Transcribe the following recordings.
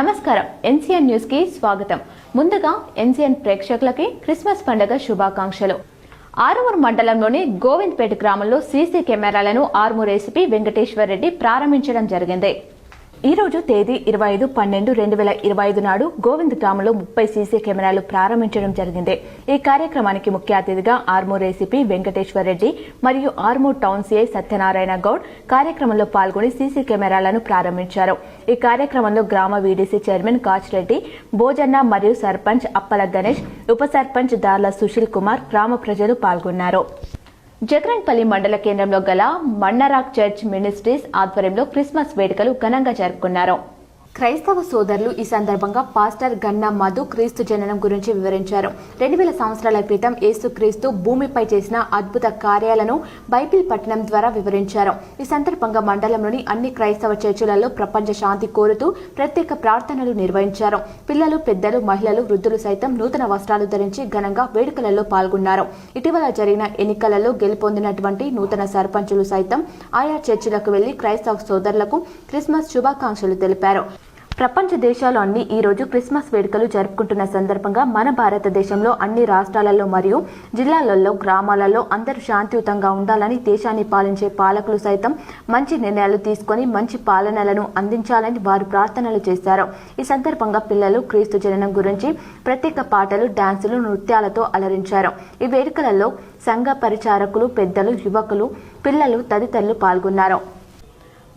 నమస్కారం NCN news కి స్వాగతం. ముందుగా ఎన్సీఎన్ ప్రేక్షకులకి క్రిస్మస్ పండుగ శుభాకాంక్షలు. ఆరుమూరు మండలంలోని గోవింద్పేట గ్రామంలో సీసీ కెమెరాలను ఆర్మూర్ ఏసీపీ వెంకటేశ్వర్ రెడ్డి ప్రారంభించడం జరిగింది. ఈ రోజు తేదీ 25/12/2025 నాడు గోవింద్ గ్రామంలో 30 సీసీ కెమెరాలు ప్రారంభించడం జరిగింది. ఈ కార్యక్రమానికి ముఖ్య అతిథిగా ఆర్మూర్ ఏసీపీ వెంకటేశ్వర్ రెడ్డి మరియు ఆర్మూర్ టౌన్ సీఐ సత్యనారాయణ గౌడ్ కార్యక్రమంలో పాల్గొని సీసీ కెమెరాలను ప్రారంభించారు. ఈ కార్యక్రమంలో గ్రామ వీడీసీ చైర్మన్ కాచిరెడ్డి భోజన్న మరియు సర్పంచ్ అప్పల గణేష్, ఉప సర్పంచ్ దార్ల సుశీల్ కుమార్, గ్రామ ప్రజలు పాల్గొన్నారు. జగరన్పల్లి మండల కేంద్రంలో గల మన్నరాక్ చర్చ్ మినిస్ట్రీస్ ఆధ్వర్యంలో క్రిస్మస్ వేడుకలు ఘనంగా జరుపుకున్నారు. క్రైస్తవ సోదరులు ఈ సందర్భంగా పాస్టర్ గన్నా మధు క్రీస్తు జననం గురించి వివరించారు. 2000 సంవత్సరాల క్రితం యేసుక్రీస్తు భూమిపై చేసిన అద్భుత కార్యాలను బైబిల్ పఠనం ద్వారా వివరించారు. ఈ సందర్భంగా మండలంలోని అన్ని క్రైస్తవ చర్చిలలో ప్రపంచ శాంతి కోరుతూ ప్రత్యేక ప్రార్థనలు నిర్వహించారు. పిల్లలు, పెద్దలు, మహిళలు, వృద్ధులు సైతం నూతన వస్త్రాలు ధరించి ఘనంగా వేడుకలలో పాల్గొన్నారు. ఇటీవల జరిగిన ఎన్నికలలో గెలుపొందినటువంటి నూతన సర్పంచులు సైతం ఆయా చర్చిలకు వెళ్లి క్రైస్తవ సోదరులకు క్రిస్మస్ శుభాకాంక్షలు తెలిపారు. ప్రపంచ దేశాలు అన్ని ఈ రోజు క్రిస్మస్ వేడుకలు జరుపుకుంటున్న సందర్భంగా మన భారతదేశంలో అన్ని రాష్ట్రాలలో మరియు జిల్లాలలో, గ్రామాలలో అందరూ శాంతియుతంగా ఉండాలని, దేశాన్ని పాలించే పాలకులు సైతం మంచి నిర్ణయాలు తీసుకుని మంచి పాలనలను అందించాలని వారు ప్రార్థనలు చేశారు. ఈ సందర్భంగా పిల్లలు క్రీస్తు జననం గురించి ప్రత్యేక పాటలు, డాన్సులు, నృత్యాలతో అలరించారు. ఈ వేడుకలలో సంఘ పరిచారకులు, పెద్దలు, యువకులు, పిల్లలు తదితరులు పాల్గొన్నారు.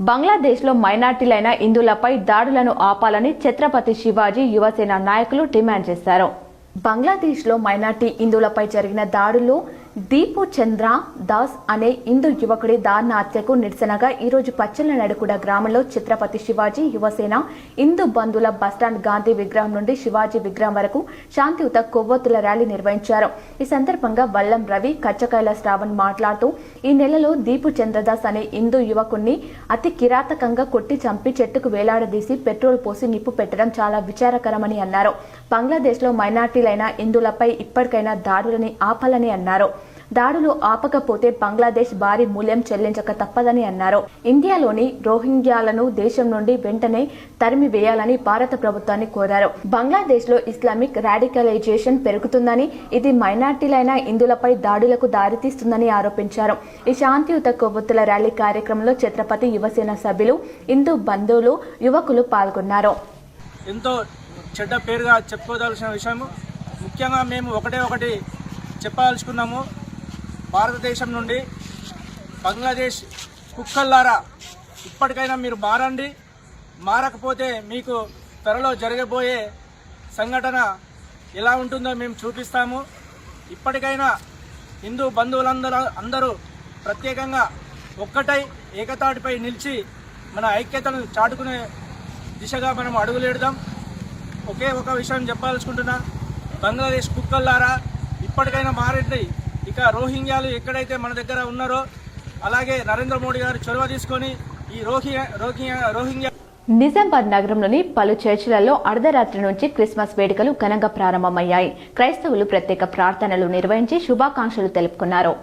బంగ్లాదేశ్లో మైనార్టీలైన హిందువులపై దాడులను ఆపాలని ఛత్రపతి శివాజీ యువసేన నాయకులు డిమాండ్ చేశారు. బంగ్లాదేశ్లో మైనార్టీ హిందువులపై జరిగిన దాడుల్లో దీపు చంద్ర దాస్ అనే హిందూ యువకుడి దారుణ హత్యకు నిరసనగా ఈరోజు పచ్చలనడుకుడ గ్రామంలో ఛత్రపతి శివాజీ యువసేన హిందూ బంధువుల బస్టాండ్ గాంధీ విగ్రహం నుండి శివాజీ విగ్రహం వరకు శాంతియుత కొవ్వొత్తుల ర్యాలీ నిర్వహించారు. ఈ సందర్భంగా వల్లం రవి, కచ్చకాయల శ్రావణ్ మాట్లాడుతూ ఈ నెలలో దీపు చంద్రదాస్ అనే హిందూ యువకుణ్ణి అతి కిరాతకంగా కొట్టి చంపి చెట్టుకు వేలాడదీసి పెట్రోల్ పోసి నిప్పు పెట్టడం చాలా విచారకరమని అన్నారు. బంగ్లాదేశ్లో మైనార్టీలైన హిందువులపై ఇప్పటికైనా దాడులని ఆపాలని అన్నారు. దాడులు ఆపకపోతే బంగ్లాదేశ్ భారీ మూల్యం చెల్లించక తప్పదని అన్నారు. ఇండియాలోని రోహింగ్యాలను దేశం నుండి వెంటనే తరిమి వేయాలని భారత ప్రభుత్వాన్ని కోరారు. బంగ్లాదేశ్ లో ఇస్లామిక్ రాడికలైజేషన్ పెరుగుతుందని, ఇది మైనార్టీలైన హిందువులపై దాడులకు దారితీస్తుందని ఆరోపించారు. ఈ శాంతియుత కొవ్వొత్తుల ర్యాలీ కార్యక్రమంలో ఛత్రపతి యువసేన సభ్యులు, హిందూ బంధువులు, యువకులు పాల్గొన్నారు. ఎంతో చెడ్డ పేరుగా చెప్పుకోదలసిన విషయము. ముఖ్యంగా మేము ఒకటి చెప్పదలుచుకున్నాము. భారతదేశం నుండి బంగ్లాదేశ్ కుక్కల్లారా ఇప్పటికైనా మీరు మారండి. మారకపోతే మీకు త్వరలో జరగబోయే సంఘటన ఎలా ఉంటుందో మేము చూపిస్తాము. ఇప్పటికైనా హిందూ బంధువులందరూ ప్రత్యేకంగా ఒక్కటై ఏకతాటిపై నిలిచి మన ఐక్యతను చాటుకునే దిశగా మనం అడుగులేడుదాం. ఒకే ఒక విషయం చెప్పదలుచుకుంటున్నా. బంగ్లాదేశ్ కుక్కల్లారా ఇప్పటికైనా మారండి. ఇక రోహింగ్యాలు ఎక్కడైతే మన దగ్గర ఉన్నారో అలాగే నరేంద్ర మోడీ గారు చొరవ తీసుకొని ఈ రోహింగ్యా నిజామాబాద్ నగరంలోని పలు చర్చిలలో అర్ధరాత్రి నుంచి క్రిస్మస్ వేడుకలు ఘనంగా ప్రారంభమయ్యాయి. క్రైస్తవులు ప్రత్యేక ప్రార్థనలు నిర్వహించి శుభాకాంక్షలు తెలుపుకున్నారు.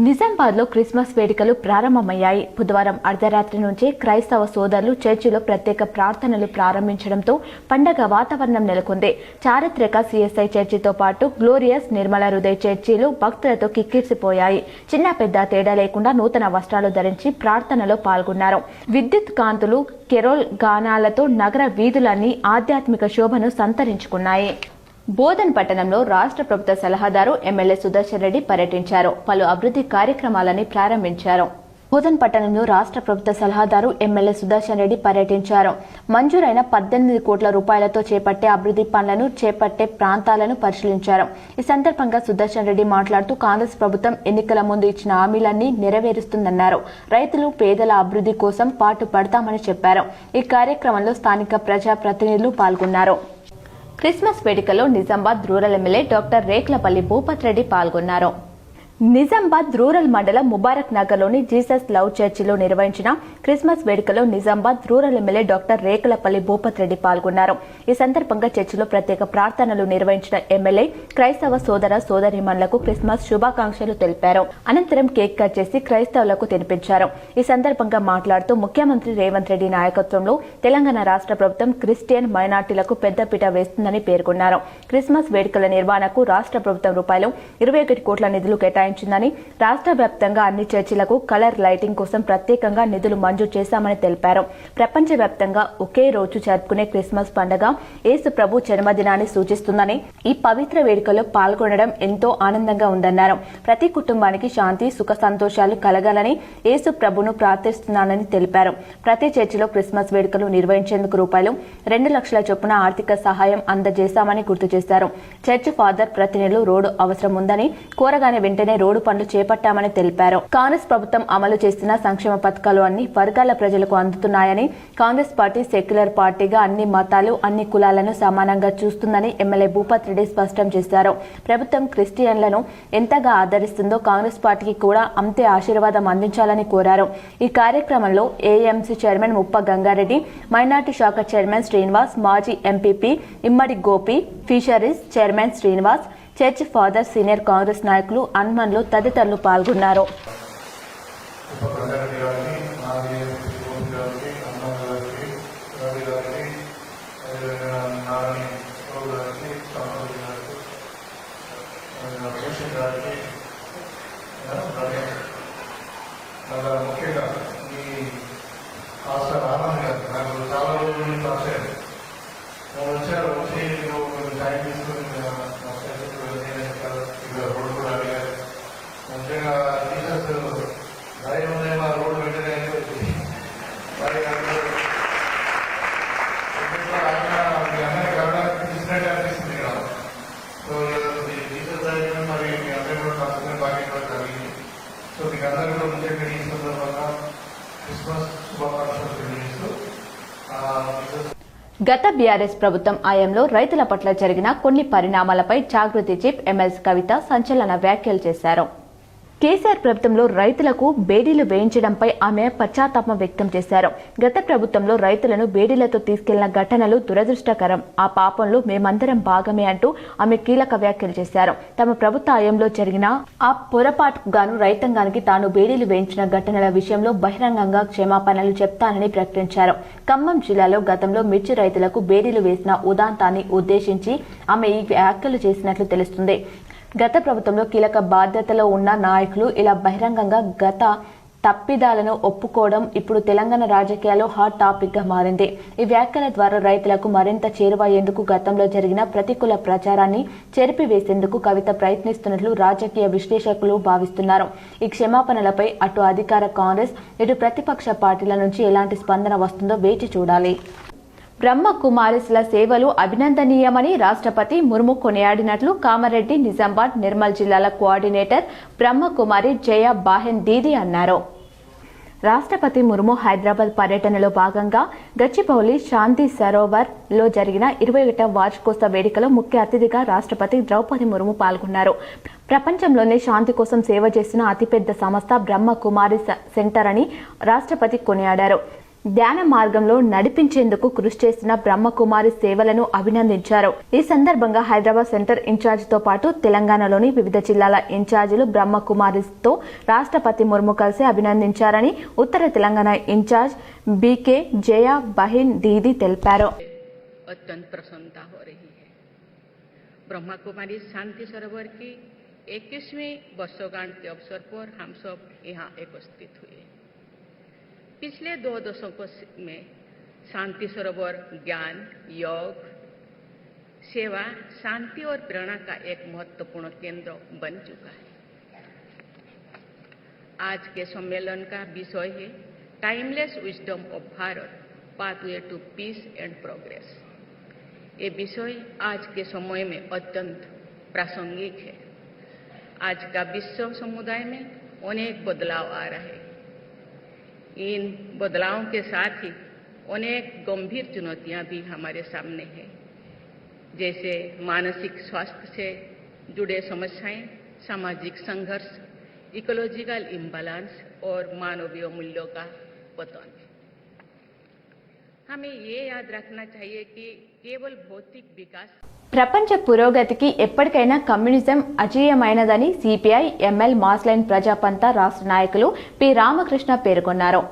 నిజామాబాద్ లో క్రిస్మస్ వేడుకలు ప్రారంభమయ్యాయి. బుధవారం అర్ధరాత్రి నుంచే క్రైస్తవ సోదరులు చర్చిలో ప్రత్యేక ప్రార్థనలు ప్రారంభించడంతో పండగ వాతావరణం నెలకొంది. చారిత్రక సిఎస్ఐ చర్చితో పాటు గ్లోరియస్ నిర్మల హృదయ చర్చిలు భక్తులతో కిక్కిరిసిపోయాయి. చిన్న పెద్ద తేడా లేకుండా నూతన వస్త్రాలు ధరించి ప్రార్థనలో పాల్గొన్నారు. విద్యుత్ కాంతులు, కెరోల్ గానాలతో నగర వీధులన్నీ ఆధ్యాత్మిక శోభను సంతరించుకున్నాయి. బోధన్ పట్టణంలో రాష్ట్ర ప్రభుత్వ సలహాదారు ఎమ్మెల్యే సుదర్శన్ రెడ్డి పర్యటించారు. పలు అభివృద్ధి కార్యక్రమాలని ప్రారంభించారు. బోధన్ పట్టణంలో రాష్ట్ర ప్రభుత్వ సలహాదారు ఎమ్మెల్యే సుదర్శన్ రెడ్డి పర్యటించారు. మంజూరైన 18 కోట్ల రూపాయలతో చేపట్టే అభివృద్ధి పనులను చేపట్టే ప్రాంతాలను పరిశీలించారు. ఈ సందర్భంగా సుదర్శన్ రెడ్డి మాట్లాడుతూ కాంగ్రెస్ ప్రభుత్వం ఎన్నికల ముందు ఇచ్చిన హామీలన్నీ నెరవేరుస్తుందన్నారు. రైతులు, పేదల అభివృద్ధి కోసం పాటు పడతామని చెప్పారు. ఈ కార్యక్రమంలో స్థానిక ప్రజా ప్రతినిధులు పాల్గొన్నారు. క్రిస్మస్ వేడుకలో Nizamabad rural MLA doctor Reklapalli Bhupat Reddy పాల్గొన్నారు. నిజామాబాద్ రూరల్ మండలం ముబారక్ నగర్లోని జీసస్ లవ్ చర్చిలో నిర్వహించిన క్రిస్మస్ వేడుకలో Nizamabad rural MLA doctor Rekulapalli Bhupath Reddy పాల్గొన్నారు. ఈ సందర్భంగా చర్చిలో ప్రత్యేక ప్రార్థనలు నిర్వహించిన ఎమ్మెల్యే క్రైస్తవ సోదర సోదరీమణులకు క్రిస్మస్ శుభాకాంక్షలు తెలిపారు. అనంతరం కేక్ కట్ చేసి క్రైస్తవులకు తినిపించారు. ఈ సందర్భంగా మాట్లాడుతూ ముఖ్యమంత్రి రేవంత్ రెడ్డి నాయకత్వంలో తెలంగాణ రాష్ట్ర ప్రభుత్వం క్రిస్టియన్ మైనార్టీలకు పెద్దపీట వేస్తుందని పేర్కొన్నారు. క్రిస్మస్ వేడుకల నిర్వహణకు రాష్ట్ర ప్రభుత్వం రూపాయలు 21 కోట్ల నిధులు కేటాయించిందని, రాష్ట్ర వ్యాప్తంగా అన్ని చర్చిలకు కలర్ లైటింగ్ కోసం ప్రత్యేకంగా నిధులు మంజూరు చేశామని తెలిపారు. ప్రపంచ వ్యాప్తంగా ఒకే రోజు జరుపుకునే క్రిస్మస్ పండుగ యేసు ప్రభు జన్మదినాన్ని సూచిస్తుందని, ఈ పవిత్ర వేడుకలో పాల్గొనడం ఎంతో ఆనందంగా ఉందన్నారు. ప్రతి కుటుంబానికి శాంతి సుఖ సంతోషాలు కలగాలని యేసు ప్రభును ప్రార్థిస్తున్నానని తెలిపారు. ప్రతి చర్చిలో క్రిస్మస్ వేడుకలు నిర్వహించేందుకు రూపాయలు 2 లక్షల చొప్పున ఆర్థిక సహాయం అందజేశామని గుర్తు చేశారు. చర్చ్ ఫాదర్ ప్రతినిధులు రోడ్డు అవసరం ఉందని కోరగానే వెంటనే రోడ్డు పనులు చేపట్టామని తెలిపారు. కాంగ్రెస్ ప్రభుత్వం అమలు చేస్తున్న సంక్షేమ పథకాలు అన్ని వర్గాల ప్రజలకు అందుతున్నాయని, కాంగ్రెస్ పార్టీ సెక్యులర్ పార్టీగా అన్ని మతాలు అన్ని కులాలను సమానంగా చూస్తుందని ఎమ్మెల్యే భూపత్ రెడ్డి స్పష్టం చేశారు. ప్రభుత్వం క్రిస్టియన్లను ఎంతగా ఆదరిస్తుందో కాంగ్రెస్ పార్టీకి కూడా అంతే ఆశీర్వాదం అందించాలని కోరారు. ఈ కార్యక్రమంలో AMC chairman Muppa Gangareddy, minority శాఖ చైర్మన్ శ్రీనివాస్, మాజీ MPP Immadi Gopi, fisheries chairman Srinivas, church father, senior Congress నాయకులు, అన్మన్లు తదితరులు పాల్గొన్నారు. ముఖ్యంగా ఈ ఆశ రామాన్ని గారు నాకు చాలా రోజుల నుంచి రాశారు. వాళ్ళు వచ్చారు, వచ్చి టైం తీసుకుని రోడ్డు కూడా అడిగారు. ముఖ్యంగా టీచర్స్ భయం ఉందేమో రోడ్డు వెంటనే ఆయన గమనానికి తీసినట్టు అనిపిస్తుంది ఇక్కడ. సో టీచర్స్ అయినా మరి మీ అందరూ కూడా రాసుకునే బాధ్యత జరిగింది. సో మీకు అందరూ కూడా ముఖ్యంగా ఈ సందర్భంగా క్రిస్మస్ శుభాకాంక్షలు తెలియజేస్తూ గత బీఆర్ఎస్ ప్రభుత్వం హయాంలో రైతుల పట్ల జరిగిన కొన్ని పరిణామాలపై జాగృతి చీఫ్ ఎమ్మెల్సీ కవిత సంచలన వ్యాఖ్యలు చేశారు. కేసీఆర్ ప్రభుత్వంలో రైతులకు బేడీలు వేయించడంపై ఆమె పశ్చాత్తాపం వ్యక్తం చేశారు. గత ప్రభుత్వంలో రైతులను బేడీలతో తీసుకెళ్లిన ఘటనలు దురదృష్టకరం. ఆ పాపంలో మేమందరం భాగమే అంటూ ఆమె కీలక వ్యాఖ్యలు చేశారు. తమ ప్రభుత్వ హయాంలో జరిగిన ఆ పొరపాటుకు గాను రైతాంగానికి తాను బేడీలు వేయించిన ఘటనల విషయంలో బహిరంగంగా క్షమాపణలు చెప్తానని ప్రకటించారు. ఖమ్మం జిల్లాలో గతంలో మిర్చి రైతులకు బేడీలు వేసిన ఉదాంతాన్ని ఉద్దేశించి ఆమె ఈ వ్యాఖ్యలు చేసినట్లు తెలుస్తుంది. గత ప్రభుత్వంలో కీలక బాధ్యతలో ఉన్న నాయకులు ఇలా బహిరంగంగా గత తప్పిదాలను ఒప్పుకోవడం ఇప్పుడు తెలంగాణ రాజకీయాల్లో హాట్ టాపిక్ గా మారింది. ఈ వ్యాఖ్యల ద్వారా రైతులకు మరింత చేరువయ్యేందుకు గతంలో జరిగిన ప్రతికూల ప్రచారాన్ని చెరిపివేసేందుకు కవిత ప్రయత్నిస్తున్నట్లు రాజకీయ విశ్లేషకులు భావిస్తున్నారు. ఈ క్షమాపణలపై అటు అధికార కాంగ్రెస్, ఇటు ప్రతిపక్ష పార్టీల నుంచి ఎలాంటి స్పందన వస్తుందో వేచి చూడాలి. బ్రహ్మ కుమారిస్ల సేవలు అభినందనీయమని రాష్ట్రపతి ముర్ము కొనియాడినట్లు కామారెడ్డి, నిజామాబాద్, నిర్మల్ జిల్లాల కోఆర్డినేటర్ బ్రహ్మకుమారి జయ బాహెన్ దీది అన్నారు. రాష్ట్రపతి ముర్ము హైదరాబాద్ పర్యటనలో భాగంగా గచ్చిబౌలి శాంతి సరోవర్ లో జరిగిన 21వ వార్షికోత్సవ వేడుకలో ముఖ్య అతిథిగా రాష్ట్రపతి ద్రౌపది ముర్ము పాల్గొన్నారు. ప్రపంచంలోనే శాంతి కోసం సేవ చేస్తున్న అతిపెద్ద సంస్థ బ్రహ్మ కుమారి సెంటర్ అని రాష్ట్రపతి కొనియాడారు. ధ్యాన మార్గంలో నడిపించేందుకు కృషి చేస్తున్న బ్రహ్మకుమారి సేవలను అభినందించారు. ఈ సందర్భంగా హైదరాబాద్ సెంటర్ ఇన్ఛార్జితో పాటు తెలంగాణలోని వివిధ జిల్లాల ఇన్ఛార్జీలు బ్రహ్మకుమారితో రాష్ట్రపతి ముర్ము కలిసి అభినందించారని ఉత్తర తెలంగాణ ఇన్ఛార్జ్ బీకే జయ బహిన్ దీది తెలిపారు. अत्यंत प्रसन्नता हो रही है। ब्रह्मा कुमारी शांति सरोवर की 21वीं वर्षगांठ के अवसर पर हम सब यहाँ उपस्थित हुए। पिछले 2 दशकों में शांति सरोवर ज्ञान, योग, सेवा, शांति और प्रेरणा का एक महत्वपूर्ण केंद्र बन चुका है। आज के सम्मेलन का विषय है timeless wisdom of Bharat, pathway to peace and progress. ये विषय आज के समय में अत्यंत प्रासंगिक है। आज का विश्व समुदाय में अनेक बदलाव आ रहे हैं। इन बदलावों के साथ ही अनेक गंभीर चुनौतियां भी हमारे सामने हैं, जैसे मानसिक स्वास्थ्य से जुड़े समस्याएं, सामाजिक संघर्ष, इकोलॉजिकल इम्बैलेंस और मानवीय मूल्यों का पतन। हमें ये याद रखना चाहिए कि केवल भौतिक विकास ప్రపంచ పురోగతికి ఎప్పటికైనా కమ్యూనిజం అజేయమైనదని సిపిఐ ఎంఎల్ మాస్లైన్ ప్రజాపంత రాష్ట్ర నాయకులు పి రామకృష్ణ పేర్కొన్నారు.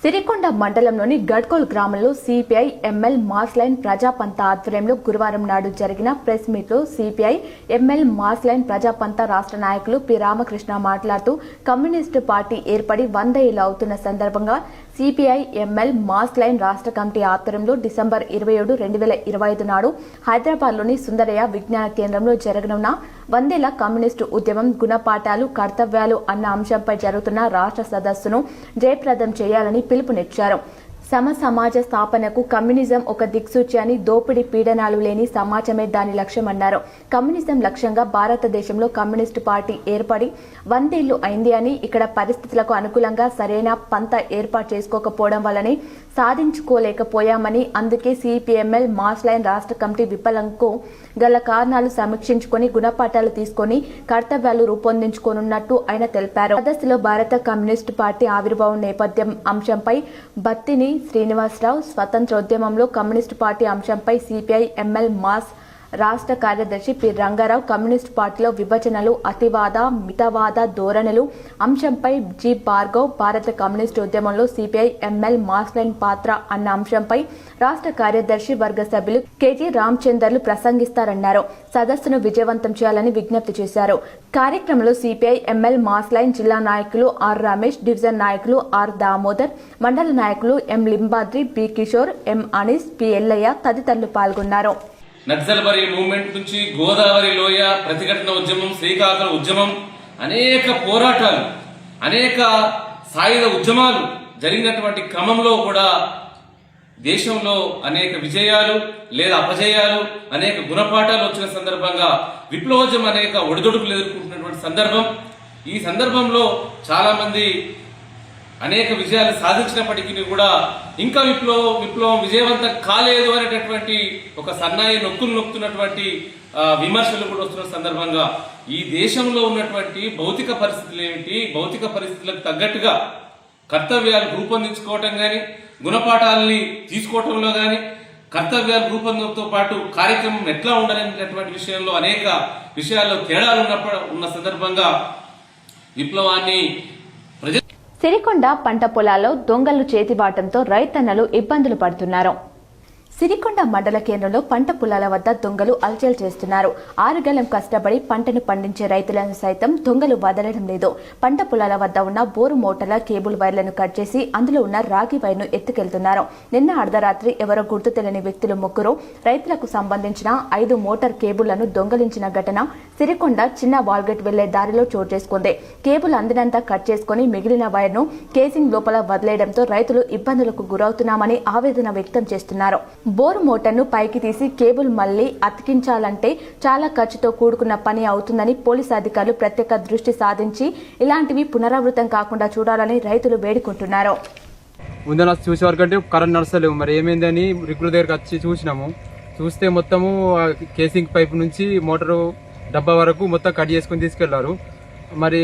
సిరికొండ మండలంలోని గడ్కోల్ గ్రామంలో సిపిఐ ఎంఎల్ మాస్లైన్ ప్రజాపంత ఆధ్వర్యంలో గురువారం నాడు జరిగిన ప్రెస్ మీట్లో సిపిఐ ఎంఎల్ మాస్లైన్ ప్రజాపంత రాష్ట్ర నాయకులు పి రామకృష్ణ మాట్లాడుతూ కమ్యూనిస్టు పార్టీ ఏర్పడి 100 ఏళ్లు అవుతున్న సందర్భంగా సిపిఐ ఎంఎల్ మాస్లైన్ రాష్ట్ర కమిటీ ఆధ్వర్యంలో డిసెంబర్ 27, 2025 నాడు హైదరాబాద్లోని సుందరయ్య విజ్ఞాన కేంద్రంలో జరగనున్న 100 ఏళ్ల కమ్యూనిస్టు ఉద్యమం గుణపాఠాలు కర్తవ్యాలు అన్న అంశంపై జరుగుతున్న రాష్ట్ర సదస్సును జయప్రదం చేయాలని పిలుపునిచ్చారు. సమాజ స్థాపనకు కమ్యూనిజం ఒక దిక్సూచి అని, దోపిడీ పీడనాలు లేని సమాజమే దాని లక్ష్యమన్నారు. కమ్యూనిజం లక్ష్యంగా భారతదేశంలో కమ్యూనిస్టు పార్టీ ఏర్పడి 100 ఏళ్లు అయింది అని, ఇక్కడ పరిస్థితులకు అనుకూలంగా సరైన పంత ఏర్పాటు చేసుకోకపోవడం వల్లనే సాధించుకోలేకపోయామని, అందుకే సిపిఎంఎల్ మాస్లైన్ రాష్ట్ర కమిటీ విఫలంకు గల కారణాలు సమీక్షించుకుని గుణపాఠాలు తీసుకుని కర్తవ్యాలు రూపొందించుకోనున్నట్టు ఆయన తెలిపారు. సదస్సులో భారత కమ్యూనిస్టు పార్టీ ఆవిర్భావం నేపథ్యం అంశంపై బత్తిని శ్రీనివాసరావు, స్వతంత్రోద్యమంలో కమ్యూనిస్టు పార్టీ అంశంపై సిపిఐ ఎంఎల్ మాస్ రాష్ట్ర కార్యదర్శి పి రంగారావు, కమ్యూనిస్టు పార్టీలో విభజనలు, అతివాద మితవాద ధోరణులు అంశంపై జి భార్గవ్, భారత కమ్యూనిస్టు ఉద్యమంలో సిపిఐ ఎంఎల్ మాస్లైన్ పాత్ర అన్న అంశంపై రాష్ట్ర కార్యదర్శి వర్గ సభ్యులు కెజి రామచందర్లు ప్రసంగిస్తారన్నారు. సదస్సును విజయవంతం చేయాలని విజ్ఞప్తి చేశారు. కార్యక్రమంలో సిపిఐ ఎంఎల్ మాస్లైన్ జిల్లా నాయకులు ఆర్ రమేష్, డివిజన్ నాయకులు ఆర్ దామోదర్, మండల నాయకులు ఎం లింబాద్రి, బి కిషోర్, ఎం అనీస్, పి ఎల్లయ్య తదితరులు పాల్గొన్నారు. నక్సల్బరీ మూవ్మెంట్ నుంచి గోదావరి లోయ ప్రతిఘటన ఉద్యమం, శ్రీకాకుళం ఉద్యమం, అనేక పోరాటాలు, అనేక సాయుధ ఉద్యమాలు జరిగినటువంటి క్రమంలో కూడా దేశంలో అనేక విజయాలు లేదా అపజయాలు, అనేక గుణపాఠాలు వచ్చిన సందర్భంగా విప్లవోద్యమం అనేక ఒడిదొడుకులు ఎదుర్కొంటున్నటువంటి సందర్భం. ఈ సందర్భంలో చాలా మంది అనేక విజయాలు సాధించినప్పటికీ కూడా ఇంకా విప్లవం విజయవంతం కాలేదు అనేటటువంటి ఒక సన్నాయి నొక్కుతున్నటువంటి విమర్శలు కూడా వస్తున్న సందర్భంగా ఈ దేశంలో ఉన్నటువంటి భౌతిక పరిస్థితులు ఏమిటి, భౌతిక పరిస్థితులకు తగ్గట్టుగా కర్తవ్యాలు రూపొందించుకోవటం కానీ, గుణపాఠాలని తీసుకోవటంలో కానీ, కర్తవ్యాలు రూపొందడంతో పాటు కార్యక్రమం ఎట్లా ఉండాలనేటటువంటి విషయంలో అనేక విషయాల్లో తేడాలు ఉన్న సందర్భంగా విప్లవాన్ని సిరికొండ పంట పొలాల్లో దొంగలు చేతివాటంతో రైతన్నలు ఇబ్బందులు పడుతున్నారు. సిరికొండ మండల కేంద్రంలో పంట పొలాల వద్ద దొంగలు అలచల్ చేస్తున్నారు. 6 గంటలు కష్టపడి పంటను పండించే రైతులను సైతం దొంగలు వదలడం లేదు. పంట పొలాల వద్ద ఉన్న బోరు మోటార్ల కేబుల్ వైర్లను కట్ చేసి అందులో ఉన్న రాగి వైర్ను ఎత్తుకెళ్తున్నారు. నిన్న అర్ధరాత్రి ఎవరో గుర్తు తెలియని వ్యక్తులు ముగ్గురు రైతులకు సంబంధించిన 5 మోటార్ కేబుళ్లను దొంగలించిన ఘటన సిరికొండ చిన్న వాల్గేట్ వెళ్లే దారిలో చోటు చేసుకుంది. కేబుల్ అందినంత కట్ చేసుకుని మిగిలిన వైర్ను కేసింగ్ లోపల వదిలేయడంతో రైతులు ఇబ్బందులకు గురవుతున్నామని ఆవేదన వ్యక్తం చేస్తున్నారు. బోరు మోటార్ను పైకి తీసి కేబుల్ మళ్లీ అతికించాలంటే చాలా ఖర్చుతో కూడుకున్న పని అవుతుందని పోలీసు అధికారులు ప్రత్యేక దృష్టి సాధించి ఇలాంటివి పునరావృతం కాకుండా చూడాలని రైతులు వేడుకుంటున్నారు. ముందు చూసే వరకంటే కరెంట్ నడుస్తలేవు, మరి ఏమైందని రిక్రూట్ దగ్గరకు వచ్చి చూసినాము. చూస్తే మొత్తము కేసింగ్ పైప్ నుంచి మోటారు డబ్బా వరకు మొత్తం కట్ చేసుకుని తీసుకెళ్లారు. మరి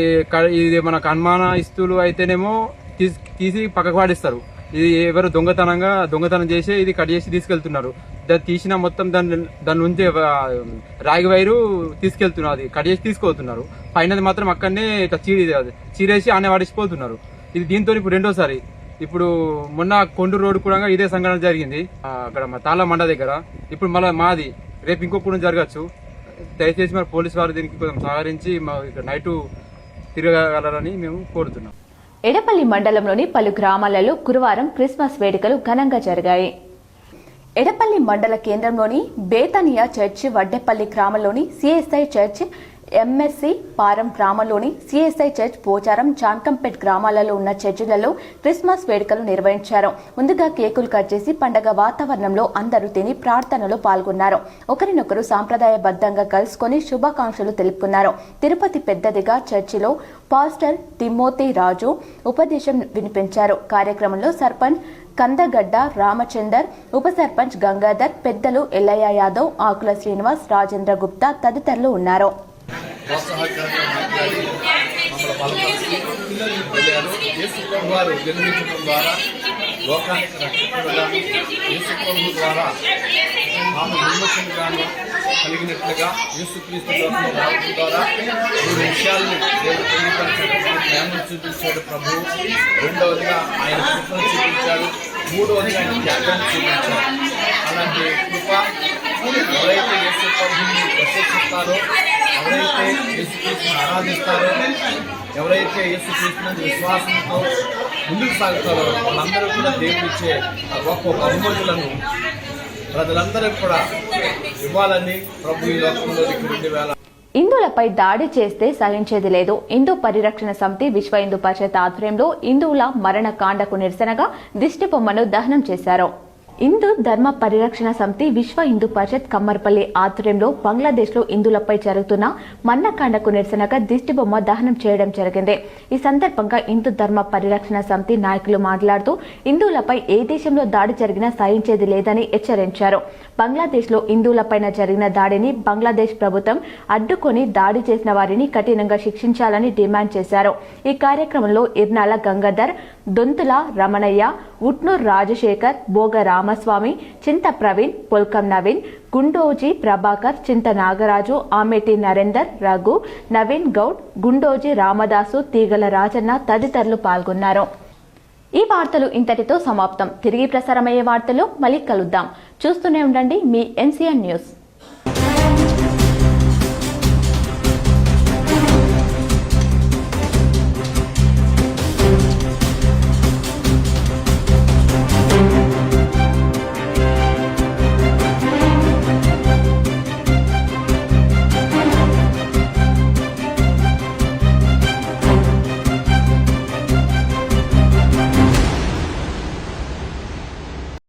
ఇది మనకు అనుమాన ఇస్తులు అయితేనేమో తీసి పక్కకు పాడిస్తారు. ఇది ఎవరు దొంగతనం చేసి ఇది కట్ చేసి తీసుకెళ్తున్నారు. దాన్ని తీసిన మొత్తం దాని నుంచి రాగి వైరు తీసుకెళ్తున్నారు, అది కట్ చేసి తీసుకెళ్తున్నారు. పైనది మాత్రం అక్కడనే చీరేసి ఆనే వాడిసిపోతున్నారు. ఇది దీంతో ఇప్పుడు రెండోసారి. ఇప్పుడు మొన్న కొండూరు రోడ్డు కూడా ఇదే సంఘటన జరిగింది, అక్కడ మా తాళ మండ దగ్గర. ఇప్పుడు మళ్ళీ మాది రేపు ఇంకొక జరగచ్చు. దయచేసి మరి పోలీసు వారు దీనికి కొంచెం సహకరించి మా ఇక్కడ నైటు తిరగగలరని మేము కోరుతున్నాం. ఎడపల్లి మండలంలోని పలు గ్రామాలలో గురువారం క్రిస్మస్ వేడుకలు ఘనంగా జరిగాయి. ఎడపల్లి మండల కేంద్రంలోని బేతనియా చర్చి, వడ్డేపల్లి గ్రామంలోని సిఎస్ఐ చర్చ్, ఎంఎస్సి పారం గ్రామంలోని సిఎస్ఐ చర్చ్, పోచారం, చాన్కంపేట్ గ్రామాలలో ఉన్న చర్చిలలో క్రిస్మస్ వేడుకలు నిర్వహించారు. ముందుగా కేకులు కట్ చేసి పండగ వాతావరణంలో అందరూ తిని ప్రార్థనలో పాల్గొన్నారు. ఒకరినొకరు సాంప్రదాయబద్ధంగా కలుసుకుని శుభాకాంక్షలు తెలుపుకున్నారు. తిరుపతి పెద్దదిగా చర్చిలో పాస్టర్ తిమోతి రాజు ఉపదేశం వినిపించారు. కార్యక్రమంలో సర్పంచ్ కందగడ్డ రామచందర్, ఉప సర్పంచ్ గంగాధర్, పెద్దలు ఎల్లయ్య యాదవ్, ఆకుల శ్రీనివాస్, రాజేంద్ర గుప్తా తదితరులు ఉన్నారు. అక్కడ పాల్గొని వెళ్ళారు. యేసు ప్రభు వారు జన్మించడం ద్వారా లోకానికి రక్షకుడుగాను, యేసు ప్రభు ద్వారా ఆమె విమోచనగాను కలిగినట్లుగా యేసుక్రీస్తు లోకంలో రావడం ద్వారా 3 విషయాలను దేవుడు తెలియపరచడం జ్ఞానం చూపించాడు ప్రభు. రెండవదిగా ఆయన కృపను చూపించాడు. మూడవదిగా ఆయన త్యాగాన్ని చూపించాడు. అలాంటి కృప ఎవరైతే యేసు ప్రభుని ప్రశంసిస్తారో, ఎవరైతే యేసుక్రీస్తుని ఆరాధిస్తారో, ఎవరైతే యేసుక్రీస్తుని విశ్వాసంతో ముందుకు సాగుతారో వాళ్ళందరూ కూడా దేవుడిచ్చే గొప్ప బహుమతులను ప్రజలందరూ కూడా ఇవ్వాలని ప్రభు ఈ లోకంలోకి 2000 హిందువులపై దాడి చేస్తే సహించేది లేదు. హిందూ పరిరక్షణ సమితి విశ్వ హిందూ పరిషత్ ఆధ్వర్యంలో హిందువుల మరణకాండకు నిరసనగా దిష్టిబొమ్మను దహనం చేశారు. హిందూ ధర్మ పరిరక్షణ సమితి విశ్వ హిందూ పరిషత్ కమ్మర్పల్లి ఆధ్వర్యంలో బంగ్లాదేశ్ లో హిందువులపై జరుగుతున్న మరణకాండకు నిరసనగా దిష్టిబొమ్మ దహనం చేయడం జరిగింది. ఈ సందర్భంగా హిందూ ధర్మ పరిరక్షణ సమితి నాయకులు మాట్లాడుతూ హిందువులపై ఏ దేశంలో దాడి జరిగినా సహించేది లేదని హెచ్చరించారు. బంగ్లాదేశ్ లో హిందువులపైన జరిగిన దాడిని బంగ్లాదేశ్ ప్రభుత్వం అడ్డుకొని దాడి చేసిన వారిని కఠినంగా శిక్షించాలని డిమాండ్ చేశారు. ఈ కార్యక్రమంలో ఇర్నాల గంగాధర్, దొంతుల రమణయ్య, ఉట్నూర్ రాజశేఖర్, భోగ రామస్వామి, చింత ప్రవీణ్, పొల్కం నవీన్, గుండోజీ ప్రభాకర్, చింత నాగరాజు, ఆమెటి నరేందర్, రఘు, నవీన్ గౌడ్, గుండోజీ రామదాసు, తీగల రాజన్న తదితరులు పాల్గొన్నారు. ఈ వార్తలు ఇంతటితో సమాప్తం. తిరిగి ప్రసారమయ్యే వార్తలు మళ్ళీ కలుద్దాం. చూస్తూనే ఉండండి మీ NCN న్యూస్.